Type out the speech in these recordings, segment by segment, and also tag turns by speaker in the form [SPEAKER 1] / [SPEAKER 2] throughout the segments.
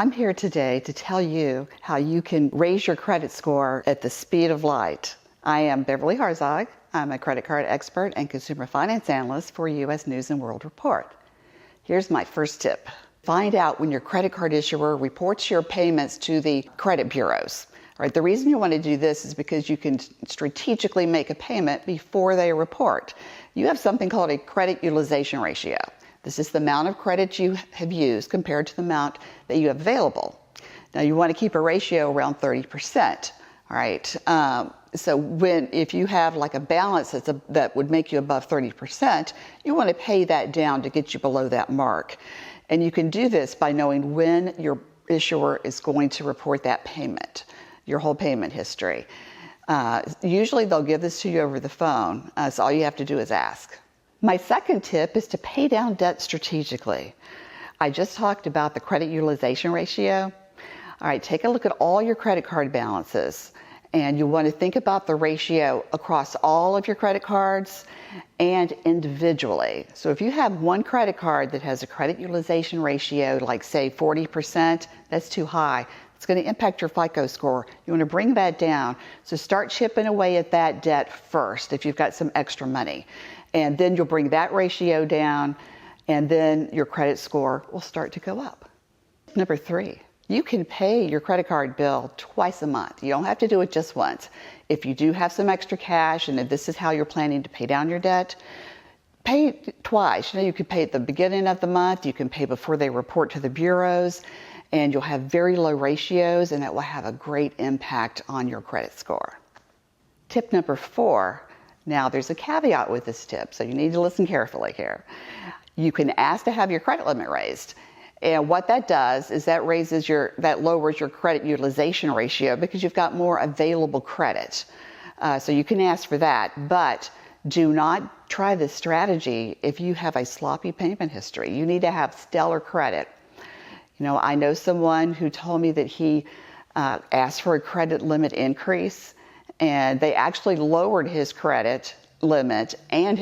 [SPEAKER 1] I'm here today to tell you how you can raise your credit score at the speed of light. I am Beverly Harzog. I'm a credit card expert and consumer finance analyst for U.S. News and World Report. Here's my first tip. Find out when your credit card issuer reports your payments to the credit bureaus. All right, the reason you want to do this is because you can strategically make a payment before they report. You have something called a credit utilization ratio. This is the amount of credit you have used compared to the amount that you have available. Now you want to keep a ratio around 30%. All right. So if you have like a balance that would make you above 30%, you want to pay that down to get you below that mark. And you can do this by knowing when your issuer is going to report that payment, your whole payment history. Usually they'll give this to you over the phone, so all you have to do is ask. My second tip is to pay down debt strategically. I just talked about the credit utilization ratio. All right, take a look at all your credit card balances, and you want to think about the ratio across all of your credit cards and individually. So if you have one credit card that has a credit utilization ratio, like say 40%, that's too high. It's going to impact your FICO score. You want to bring that down. So start chipping away at that debt first if you've got some extra money. And then you'll bring that ratio down, and then your credit score will start to go up. Number 3, you can pay your credit card bill twice a month. You don't have to do it just once. If you do have some extra cash, and if this is how you're planning to pay down your debt, pay it twice. You can pay at the beginning of the month. You can pay before they report to the bureaus, and you'll have very low ratios, and that will have a great impact on your credit score. Tip number 4. Now, there's a caveat with this tip, so you need to listen carefully here. You can ask to have your credit limit raised. And what that does is that lowers your credit utilization ratio because you've got more available credit. So you can ask for that, but do not try this strategy if you have a sloppy payment history. You need to have stellar credit. You know, I know someone who told me that he asked for a credit limit increase, and they actually lowered his credit limit and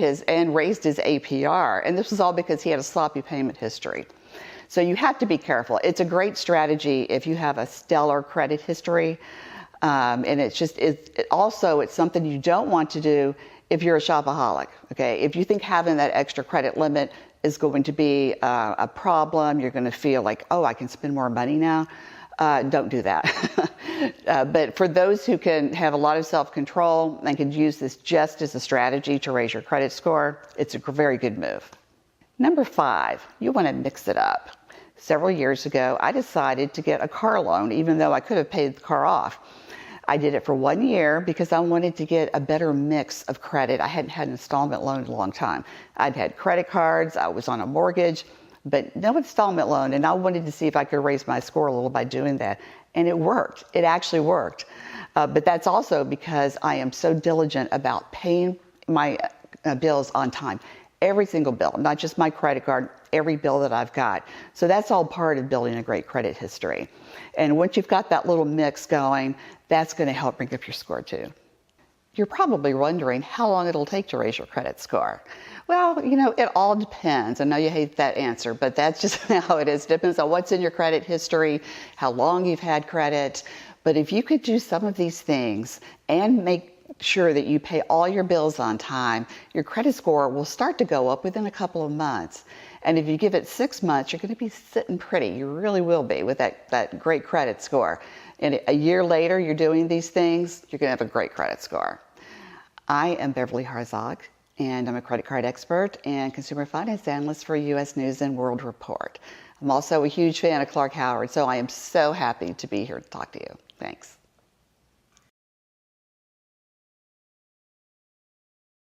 [SPEAKER 1] raised his APR. And this was all because he had a sloppy payment history. So you have to be careful. It's a great strategy if you have a stellar credit history. And it's something you don't want to do if you're a shopaholic. Okay, if you think having that extra credit limit is going to be a problem, you're going to feel like, oh, I can spend more money now. Don't do that. But for those who can have a lot of self-control and can use this just as a strategy to raise your credit score, it's a very good move. Number 5, you want to mix it up. Several years ago, I decided to get a car loan, even though I could have paid the car off. I did it for 1 year because I wanted to get a better mix of credit. I hadn't had an installment loan in a long time. I'd had credit cards, I was on a mortgage, but no installment loan, and I wanted to see if I could raise my score a little by doing that. And it worked. It actually worked. But that's also because I am so diligent about paying my bills on time. Every single bill, not just my credit card, every bill that I've got. So that's all part of building a great credit history. And once you've got that little mix going, that's going to help bring up your score too. You're probably wondering how long it'll take to raise your credit score. Well, you know, it all depends. I know you hate that answer, but that's just how it is. It depends on what's in your credit history, how long you've had credit. But if you could do some of these things and make sure that you pay all your bills on time, your credit score will start to go up within a couple of months. And if you give it 6 months, you're going to be sitting pretty. You really will be with that great credit score. And a year later, you're doing these things, you're going to have a great credit score. I am Beverly Harzog, and I'm a credit card expert and consumer finance analyst for U.S. News and World Report. I'm also a huge fan of Clark Howard, so I am so happy to be here to talk to you. Thanks.